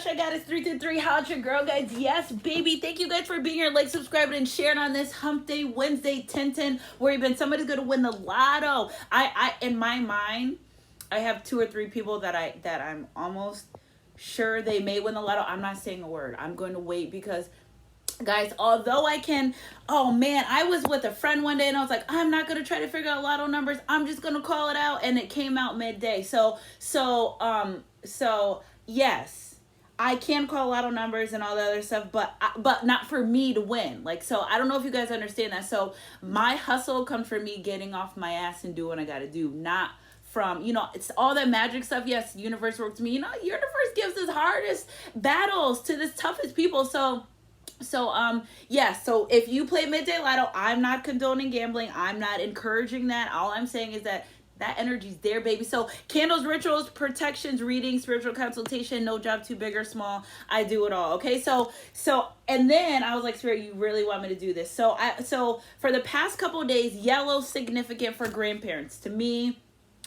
Hashtag Goddess 323. How's your girl, guys? Yes, baby. Thank you guys for being here. Like, subscribing, and sharing on this Hump Day Wednesday 10-10. Where you've been. Somebody's gonna win the lotto. I in my mind, I have 2 or 3 people that I'm almost sure they may win the lotto. I'm not saying a word. I'm going to wait because, guys, although I can, oh man, I was with a friend one day and I was like, I'm not going to try to figure out lotto numbers. I'm just going to call it out. And it came out midday. So yes, I can call lotto numbers and all the other stuff, but not for me to win. Like, so I don't know if you guys understand that. So my hustle comes from me getting off my ass and doing what I got to do, not from, it's all that magic stuff. Yes, universe works with me. Universe gives us hardest battles to the toughest people. So if you play midday lotto, I'm not condoning gambling. I'm not encouraging that. All I'm saying is that energy's there, baby. So candles, rituals, protections, reading, spiritual consultation, no job too big or small. I do it all. Okay. So, and then I was like, Spirit, you really want me to do this. So for the past couple of days, yellow significant for grandparents. To me,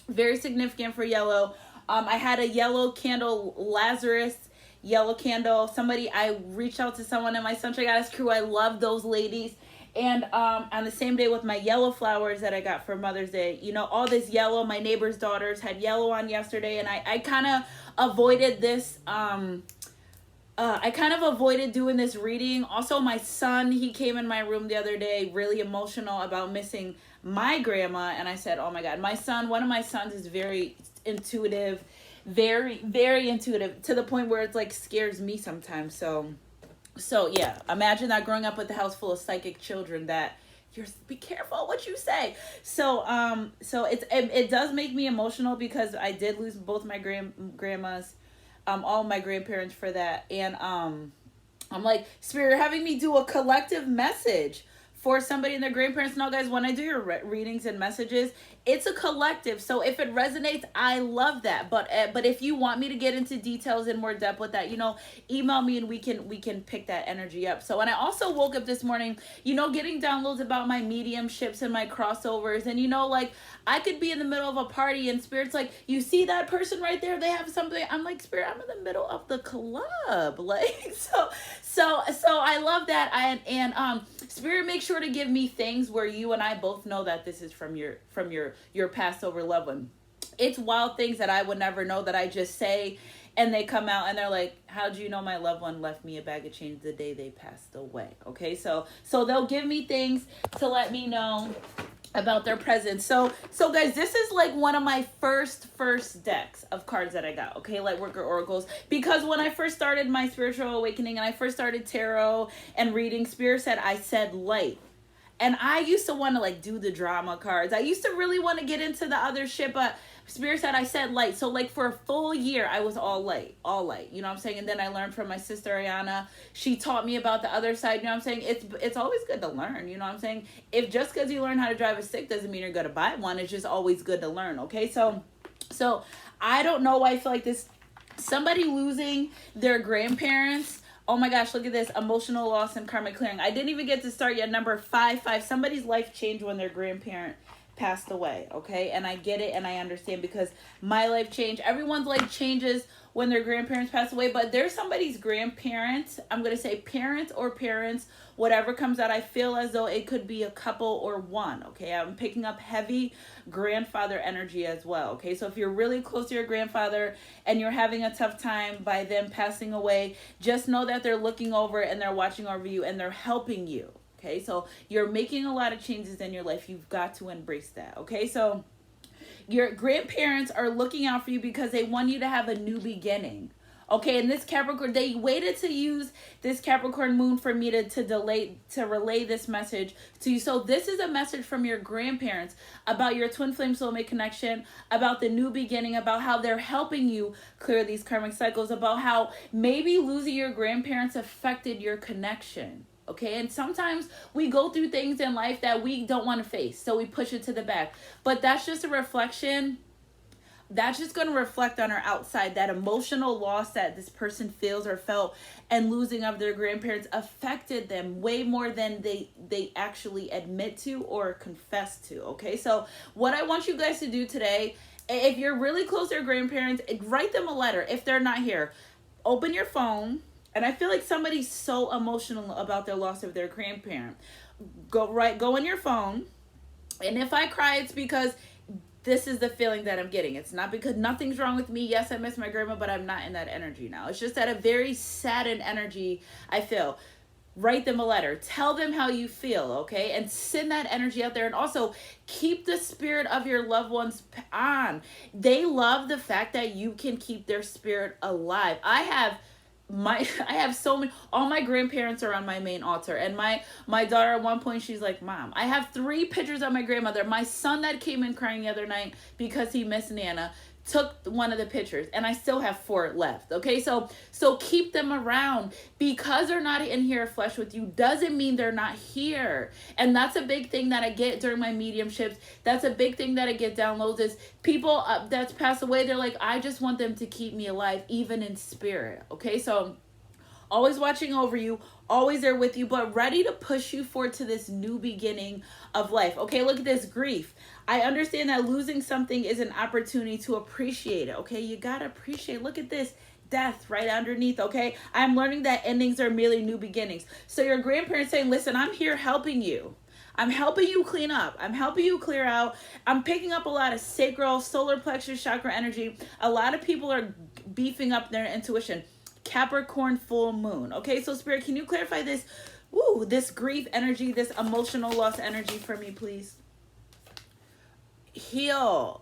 very significant for yellow. I had a yellow candle, Lazarus yellow candle. I reached out to someone in my Sunshine Goddess crew. I love those ladies. And on the same day with my yellow flowers that I got for Mother's Day, all this yellow. My neighbor's daughters had yellow on yesterday, and I kind of avoided this. I kind of avoided doing this reading. Also, my son, he came in my room the other day, really emotional about missing my grandma, and I said, oh my God, one of my sons is very intuitive, very, very intuitive, to the point where it's like scares me sometimes. So yeah, imagine that, growing up with a house full of psychic children, that be careful what you say. So it does make me emotional because I did lose both my grandmas, all my grandparents for that. And I'm like, Spirit, you're having me do a collective message for somebody and their grandparents. Now, guys, when I do your readings and messages, it's a collective. So if it resonates, I love that. But if you want me to get into details in more depth with that, email me and we can pick that energy up. So, and I also woke up this morning, getting downloads about my mediumships and my crossovers. And, like, I could be in the middle of a party and Spirit's like, you see that person right there? They have something. I'm like, Spirit, I'm in the middle of the club. Like, so I love that. And Spirit, make sure to give me things where you and I both know that this is from your passed over loved one. It's wild things that I would never know that I just say, and they come out and they're like, how'd you know my loved one left me a bag of change the day they passed away? Okay, so they'll give me things to let me know about their presence. So guys, this is like one of my first decks of cards that I got, okay, Lightworker Oracles, because when I first started my spiritual awakening and I first started tarot and reading, Spirit said I said light. And I used to want to do the drama cards. I used to really want to get into the other shit, but Spirit said I said light. So for a full year, I was all light. You know what I'm saying? And then I learned from my sister Ariana. She taught me about the other side. You know what I'm saying? It's always good to learn. You know what I'm saying? If just because you learn how to drive a stick doesn't mean you're going to buy one. It's just always good to learn. Okay. So I don't know why I feel like this, somebody losing their grandparents. Oh my gosh, look at this. Emotional loss and karmic clearing. I didn't even get to start yet. Number 5. Somebody's life changed when their grandparent passed away. Okay. And I get it and I understand because my life changed. Everyone's life changes when their grandparents pass away, but there's somebody's grandparents. I'm going to say parents or parents, whatever comes out. I feel as though it could be a couple or one. Okay. I'm picking up heavy grandfather energy as well. Okay. So if you're really close to your grandfather and you're having a tough time by them passing away, just know that they're looking over and they're watching over you and they're helping you. Okay. So you're making a lot of changes in your life. You've got to embrace that. Okay. So your grandparents are looking out for you because they want you to have a new beginning. Okay, and this Capricorn, they waited to use this Capricorn moon for me to relay this message to you. So this is a message from your grandparents about your twin flame soulmate connection, about the new beginning, about how they're helping you clear these karmic cycles, about how maybe losing your grandparents affected your connection. Okay, and sometimes we go through things in life that we don't want to face, so we push it to the back. But that's just a reflection. That's just going to reflect on our outside. That emotional loss that this person feels or felt and losing of their grandparents affected them way more than they actually admit to or confess to. Okay, so what I want you guys to do today, if you're really close to your grandparents, write them a letter if they're not here. open your phone, and I feel like somebody's so emotional about their loss of their grandparent. Go in your phone, and if I cry, it's because this is the feeling that I'm getting. It's not because nothing's wrong with me. Yes, I miss my grandma, but I'm not in that energy now. It's just that a very saddened energy I feel. Write them a letter. Tell them how you feel, okay? And send that energy out there. And also, keep the spirit of your loved ones on. They love the fact that you can keep their spirit alive. I have so many, all my grandparents are on my main altar, and my daughter at one point, she's like, Mom, I have 3 pictures of my grandmother. My son that came in crying the other night because he missed Nana took one of the pictures, and I still have 4 left. Okay, so keep them around. Because they're not in here flesh with you doesn't mean they're not here. And that's a big thing that I get during my mediumships. That's a big thing that I get downloads is people that's passed away, they're like, I just want them to keep me alive even in spirit. Okay, so always watching over you, always there with you, but ready to push you forward to this new beginning of life. Okay, look at this grief. I understand that losing something is an opportunity to appreciate it. Okay, you gotta appreciate. Look at this. Death right underneath. Okay, I'm learning that endings are merely new beginnings. So your grandparents saying, listen, I'm here helping you. I'm helping you clean up. I'm helping you clear out. I'm picking up a lot of sacral, solar plexus chakra energy. A lot of people are beefing up their intuition. Capricorn full moon. Okay, so Spirit, can you clarify this? Ooh, this grief energy, this emotional loss energy for me, please. Heal.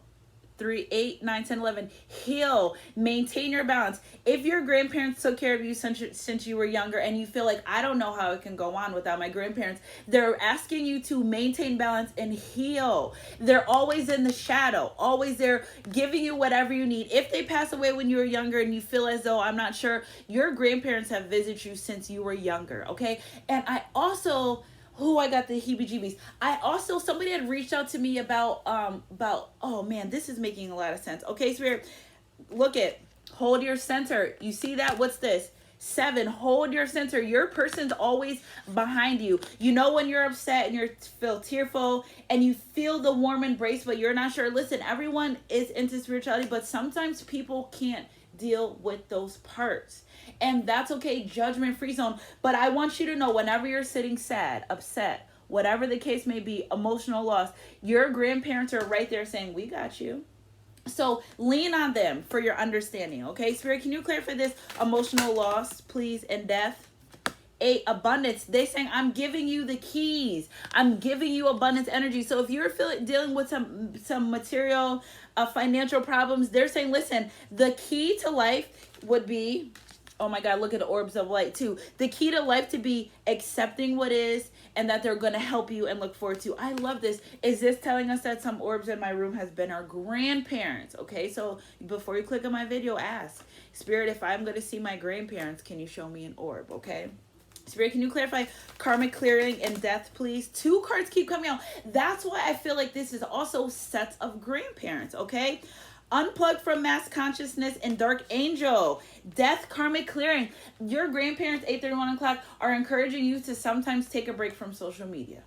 3, 8, 9, 10, 11. Heal. Maintain your balance. If your grandparents took care of you since you were younger and you feel like, I don't know how it can go on without my grandparents, they're asking you to maintain balance and heal. They're always in the shadow. Always there giving you whatever you need. If they pass away when you were younger and you feel as though, I'm not sure, your grandparents have visited you since you were younger. Okay. And I also... I got the heebie-jeebies. Somebody had reached out to me about, oh man, this is making a lot of sense. Okay, Spirit, look at, hold your center. You see that? What's this? 7, hold your center. Your person's always behind you. You know when you're upset and you feel tearful and you feel the warm embrace, but you're not sure. Listen, everyone is into spirituality, but sometimes people can't deal with those parts. And that's okay, judgment-free zone. But I want you to know, whenever you're sitting sad, upset, whatever the case may be, emotional loss, your grandparents are right there saying, we got you. So lean on them for your understanding, okay? Spirit, can you clarify this emotional loss, please, and death? 8, abundance. They saying, I'm giving you the keys. I'm giving you abundance energy. So if you're dealing with some material, financial problems, they're saying, listen, the key to life would be... Oh my God, look at the orbs of light too. The key to life to be accepting what is and that they're going to help you and look forward to. I love this. Is this telling us that some orbs in my room has been our grandparents? Okay, so before you click on my video, ask, Spirit, if I'm going to see my grandparents, can you show me an orb? Okay. Spirit, can you clarify karmic clearing and death, please? 2 cards keep coming out. That's why I feel like this is also sets of grandparents, okay? Unplugged from mass consciousness and dark angel. Death, karmic clearing. Your grandparents, 8:31 o'clock, are encouraging you to sometimes take a break from social media.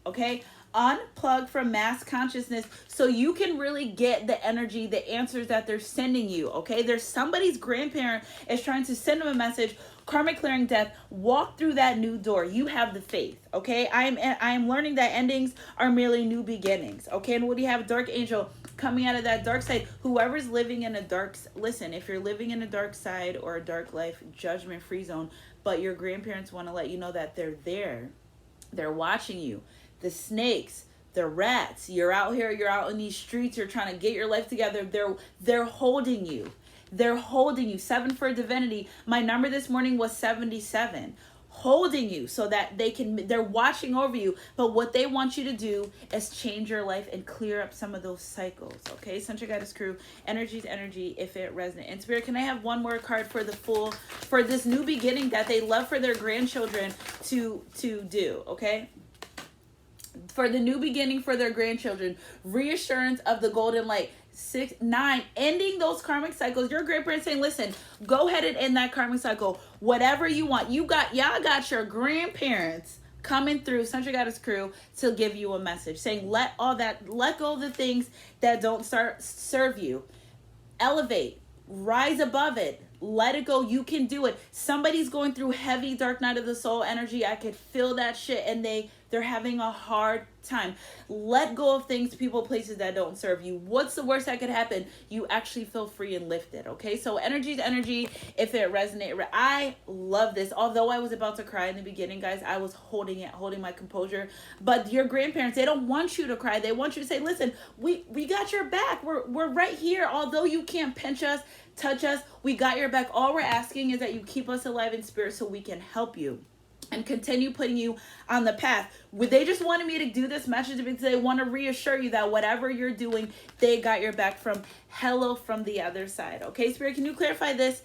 Okay? Unplug from mass consciousness so you can really get the energy, the answers that they're sending you. Okay? There's somebody's grandparent is trying to send them a message. Karmic clearing, death. Walk through that new door. You have the faith. Okay? I'm learning that endings are merely new beginnings. Okay? And what do you have? Dark angel coming out of that dark side. Whoever's living in a dark... Listen, if you're living in a dark side or a dark life, judgment-free zone, but your grandparents want to let you know that they're there. They're watching you. The snakes, the rats, you're out here, you're out in these streets, you're trying to get your life together. They're holding you. They're holding you. 7 for divinity. My number this morning was 77. Holding you so that they're watching over you. But what they want you to do is change your life and clear up some of those cycles. Okay, Central Goddess Crew, energy's energy if it resonates. And Spirit, can I have one more card for for this new beginning that they love for their grandchildren to do, okay? For the new beginning for their grandchildren, reassurance of the golden light. 6, 9, ending those karmic cycles. Your grandparents saying, listen, go ahead and end that karmic cycle. Whatever you want. Y'all got your grandparents coming through Central Goddess Crew to give you a message saying, let go of the things that don't serve you. Elevate. Rise above it. Let it go. You can do it. Somebody's going through heavy dark night of the soul energy. I could feel that shit, and they're having a hard time. Let go of things, people, places that don't serve you. What's the worst that could happen? You actually feel free and lifted. Okay, so energy is energy. If it resonates, I love this. Although I was about to cry in the beginning, guys, I was holding my composure. But your grandparents, they don't want you to cry. They want you to say, listen, we got your back. We're right here. Although you can't pinch us, touch us, we got your back. All we're asking is that you keep us alive in spirit so we can help you and continue putting you on the path. They just wanted me to do this message because they want to reassure you that whatever you're doing, they got your back from hello from the other side. Okay, Spirit, can you clarify this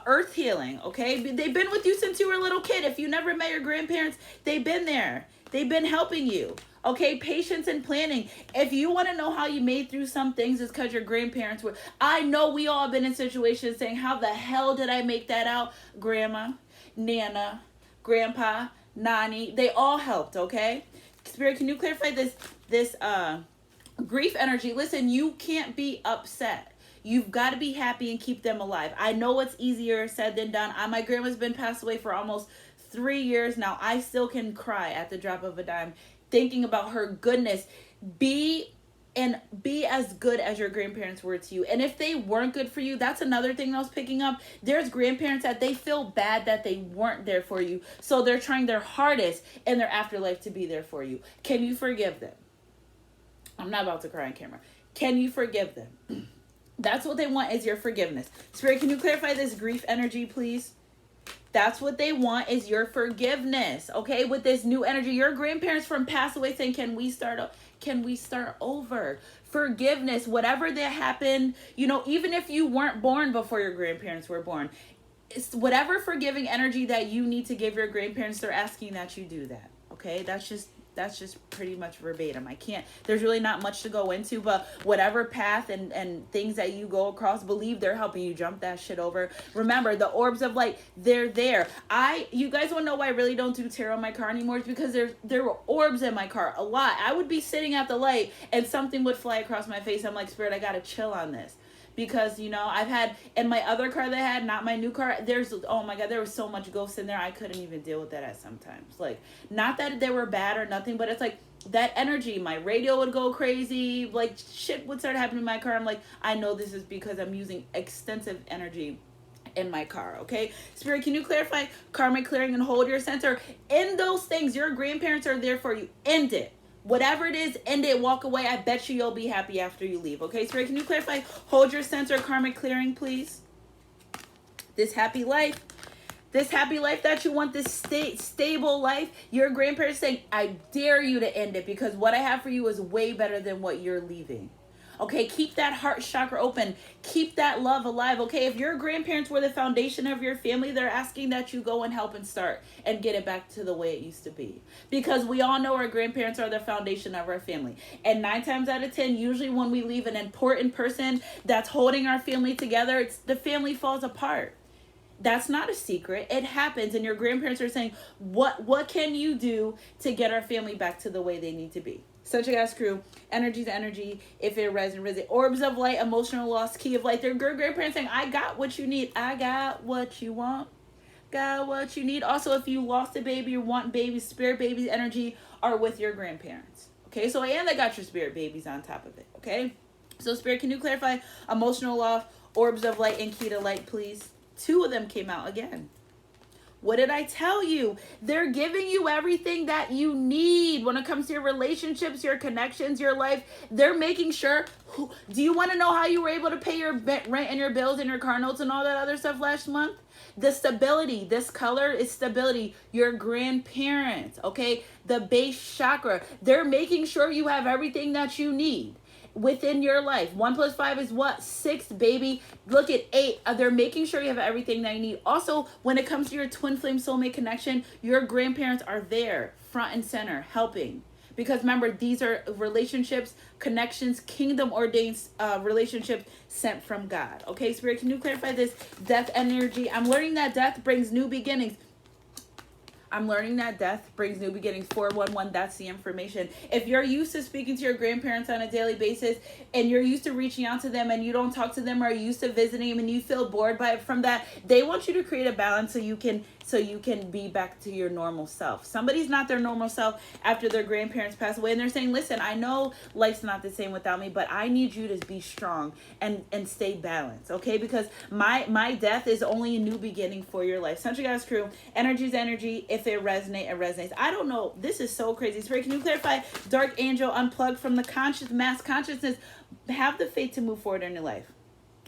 earth healing? Okay, they've been with you since you were a little kid. If you never met your grandparents, they've been there. They've been helping you. Okay, patience and planning. If you want to know how you made through some things, it's because your grandparents were. I know we all been in situations saying, how the hell did I make that out? Grandma, Nana, Grandpa, Nani, they all helped. Okay, Spirit, can you clarify this grief energy? Listen, you can't be upset. You've got to be happy and keep them alive. I know it's easier said than done. My grandma's been passed away for almost 3 years now. I still can cry at the drop of a dime thinking about her goodness. Be as good as your grandparents were to you. And if they weren't good for you, that's another thing I was picking up. There's grandparents that they feel bad that they weren't there for you. So they're trying their hardest in their afterlife to be there for you. Can you forgive them? I'm not about to cry on camera. Can you forgive them? That's what they want, is your forgiveness. Spirit, can you clarify this grief energy, please? That's what they want, is your forgiveness. Okay, with this new energy, your grandparents from passed away saying, can we start over? Forgiveness, whatever that happened, even if you weren't born before your grandparents were born, it's whatever forgiving energy that you need to give your grandparents, they're asking that you do that. Okay, that's just pretty much verbatim. There's really not much to go into, but whatever path and things that you go across, believe they're helping you jump that shit over. Remember, the orbs of light, they're there. You guys want to know why I really don't do tarot in my car anymore? It's because there were orbs in my car a lot. I would be sitting at the light and something would fly across my face. I'm like, Spirit, I gotta chill on this. Because, I've had, in my other car that I had, not my new car, oh my God, there was so much ghosts in there, I couldn't even deal with that at sometimes. Like, not that they were bad or nothing, but it's like, that energy, my radio would go crazy, like, shit would start happening in my car. I'm like, I know this is because I'm using extensive energy in my car. Okay, Spirit, can you clarify karmic clearing and hold your center? In those things, your grandparents are there for you. End it. Whatever it is, end it, walk away. I bet you'll be happy after you leave. Okay, Spirit, can you clarify? Hold your center, karmic clearing, please. This happy life that you want, this stable life, your grandparents saying, I dare you to end it because what I have for you is way better than what you're leaving. Okay, keep that heart chakra open. Keep that love alive. Okay, if your grandparents were the foundation of your family, they're asking that you go and help and start and get it back to the way it used to be. Because we all know our grandparents are the foundation of our family. And 9 times out of 10, usually when we leave an important person that's holding our family together, the family falls apart. That's not a secret. It happens. And your grandparents are saying, what can you do to get our family back to the way they need to be? Such a gas crew, energy to energy, if it resonates. Orbs of light, emotional loss, key of light. Their grandparents saying, I got what you need. I got what you want. Got what you need. Also, if you lost a baby or want babies, spirit babies energy are with your grandparents. Okay, so and they got your spirit babies on top of it. Okay, so Spirit, can you clarify emotional loss, orbs of light, and key to light, please? 2 of them came out again. What did I tell you? They're giving you everything that you need when it comes to your relationships, your connections, your life. They're making sure. Do you want to know how you were able to pay your rent and your bills and your car notes and all that other stuff last month? The stability. This color is stability. Your grandparents, okay? The base chakra. They're making sure you have everything that you need within your life. 1 + 5 is what? 6, baby. Look at 8. They're making sure you have everything that you need. Also, when it comes to your twin flame soulmate connection, your grandparents are there, front and center, helping. Because remember, these are relationships, connections, kingdom ordained relationships sent from God. Okay, Spirit, can you clarify this death energy? I'm learning that death brings new beginnings. I'm learning that death brings new beginnings. 411, that's the information. If you're used to speaking to your grandparents on a daily basis and you're used to reaching out to them and you don't talk to them, or used to visiting them and you feel bored from that, they want you to create a balance so you can be back to your normal self. Somebody's not their normal self after their grandparents pass away, and they're saying, listen, I know life's not the same without me, but I need you to be strong and stay balanced, okay? Because my death is only a new beginning for your life. Central Guys Crew, energy's energy. If it resonates, it resonates. I don't know. This is so crazy. Spirit, can you clarify? Dark angel, unplugged from the mass consciousness. Have the faith to move forward in your life.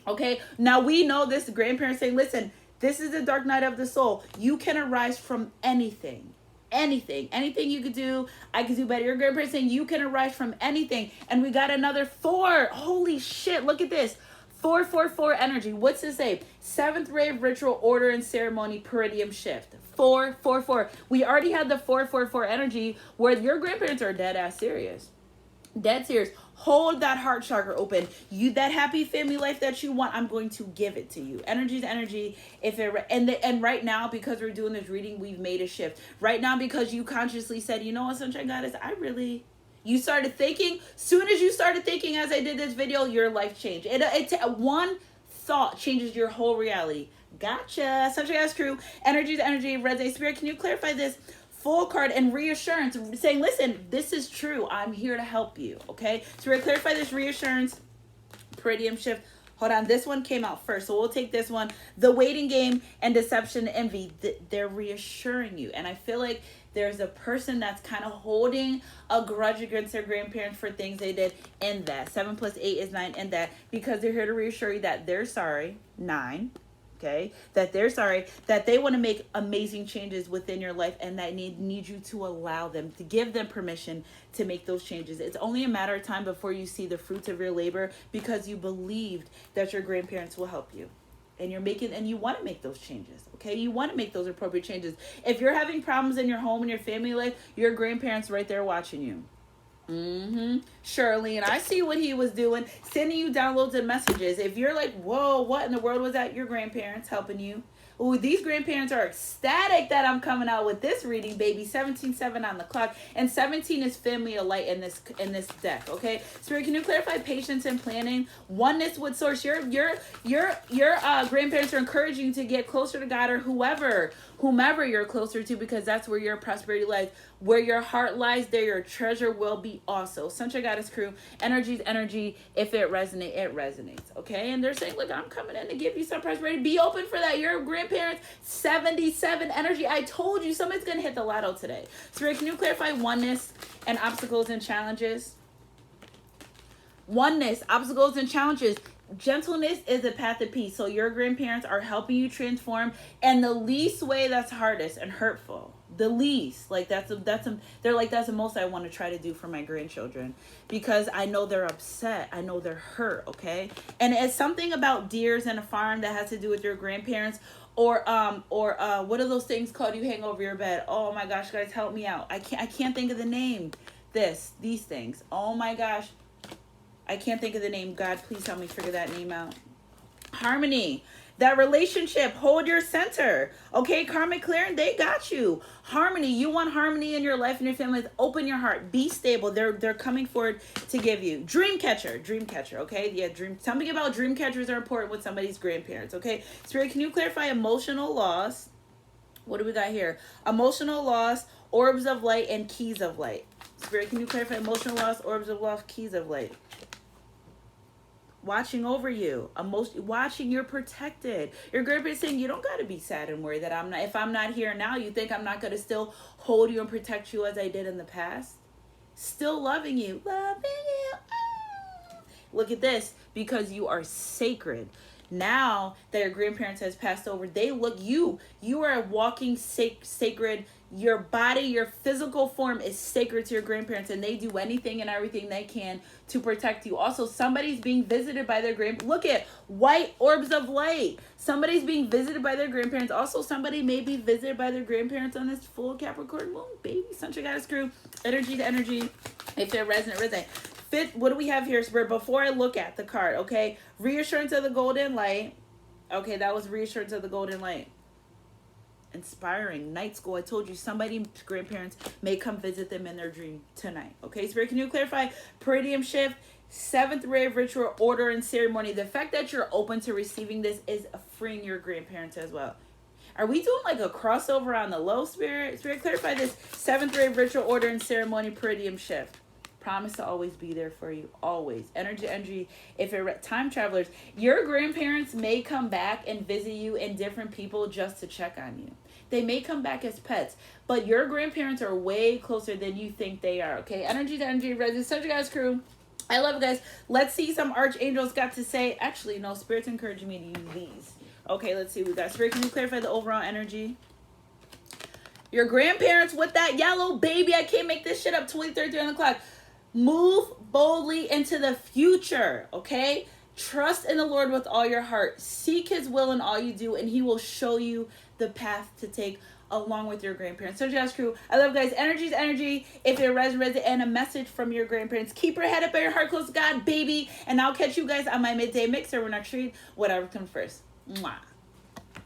Okay? Now we know this. Grandparents saying, listen, this is the dark night of the soul. You can arise from anything. Anything you could do, I could do better. Your grandparents saying you can arise from anything. And we got another 4. Holy shit, look at this. 444 energy. What's it say? 7th ray of ritual, order and ceremony, peridium shift. 444. We already had the 444 energy where your grandparents are dead ass serious. Dead serious. Hold that heart chakra open. You, that happy family life that you want, I'm going to give it to you. Energy's energy. And right now, because we're doing this reading, we've made a shift. Right now, because you consciously said, you know what, Sunshine Goddess, you started thinking. Soon as you started thinking, as I did this video, your life changed. One thought changes your whole reality. Gotcha. Sunshine Goddess Crew. Energy's energy. Red Spirit, can you clarify this? Full card and reassurance, saying, listen, this is true. I'm here to help you. Okay. So we're going to clarify this reassurance. Peridium shift. Hold on. This one came out first. So we'll take this one. The waiting game and deception and envy. They're reassuring you. And I feel like there's a person that's kind of holding a grudge against their grandparents for things they did in that. 7 + 8 is 9 in that, because they're here to reassure you that they're sorry. 9. Okay, that they're sorry, that they want to make amazing changes within your life, and that need you to allow them, to give them permission to make those changes. It's only a matter of time before you see the fruits of your labor, because you believed that your grandparents will help you. And you want to make those changes. Okay, you want to make those appropriate changes. If you're having problems in your home and your family life, your grandparents right there watching you. Shirley, and I see what he was doing, sending you downloads and messages. If you're like, whoa, what in the world was that? Your grandparents helping you. Ooh, these grandparents are ecstatic that I'm coming out with this reading, baby. 17-7 on the clock, and 17 is family of light in this deck. Okay, Spirit, can you clarify patience and planning? Oneness with source. Your grandparents are encouraging you to get closer to God, or whomever you're closer to, because that's where your prosperity lies. Where your heart lies, there your treasure will be also. Sunshine Goddess Crew, energy's energy. If it resonates, it resonates. Okay, and they're saying, look, I'm coming in to give you some prosperity. Be open for that. Your grandparents, 77 energy. I told you somebody's gonna hit the lotto today. Spirit, can you clarify oneness and obstacles and challenges? Oneness, obstacles and challenges. Gentleness is a path of peace. So your grandparents are helping you transform, and the least way that's hardest and hurtful, the least, like they're like, that's the most I want to try to do for my grandchildren, because I know they're upset, I know they're hurt. Okay, and it's something about deers and a farm that has to do with your grandparents, or what are those things called you hang over your bed? Oh my gosh, guys, help me out. I can't think of the name. These things. Oh my gosh, I can't think of the name. God, please help me figure that name out. Harmony. That relationship. Hold your center. Okay, karmic clearing, they got you. Harmony. You want harmony in your life and your family. Open your heart. Be stable. They're coming forward to give you. Dream catcher. Okay, yeah, something about dream catchers are important with somebody's grandparents. Okay, Spirit, can you clarify emotional loss? What do we got here? Emotional loss, orbs of light, and keys of light. Spirit, can you clarify emotional loss, orbs of loss, keys of light? Watching over you, watching you're protected. Your grandparents saying you don't got to be sad and worried that if I'm not here now, you think I'm not going to still hold you and protect you as I did in the past. Still loving you. Look at this, because you are sacred. Now that your grandparents has passed over, you are a walking sacred. Your body, your physical form is sacred to your grandparents, and they do anything and everything they can to protect you. Also, somebody's being visited by their look at white orbs of light. Somebody's being visited by their grandparents. Also, somebody may be visited by their grandparents on this full Capricorn moon, baby. Sunshine Goddess Crew, energy to energy. If they're resonate. Fifth, what do we have here, Spirit? Before I look at the card, okay? Reassurance of the golden light. Okay, that was reassurance of the golden light. inspiring. Night school. I told you somebody's grandparents may come visit them in their dream tonight. Okay, Spirit, can you clarify? Peridium shift, 7th ray of ritual, order, and ceremony. The fact that you're open to receiving this is freeing your grandparents as well. Are we doing like a crossover on the low, Spirit? Spirit, clarify this. 7th ray of ritual, order, and ceremony, peridium shift. Promise to always be there for you. Always. Energy. If you're time travelers, your grandparents may come back and visit you and different people just to check on you. They may come back as pets, but your grandparents are way closer than you think they are. Okay. Energy, Resident Subject Guys crew. I love you guys. Let's see some archangels got to say. Actually, no, Spirit's encouraging me to use these. Okay, let's see what we got. Spirit, can you clarify the overall energy? Your grandparents with that yellow baby. I can't make this shit up. 20:33 on the clock. Move boldly into the future, okay? Trust in the Lord with all your heart. Seek his will in all you do, and he will show you the path to take along with your grandparents. So, Jazz Crew, I love you guys. Energy's energy. If it resonates, and a message from your grandparents, keep your head up and your heart close to God, baby. And I'll catch you guys on my midday mixer when I treat whatever comes first. Mwah.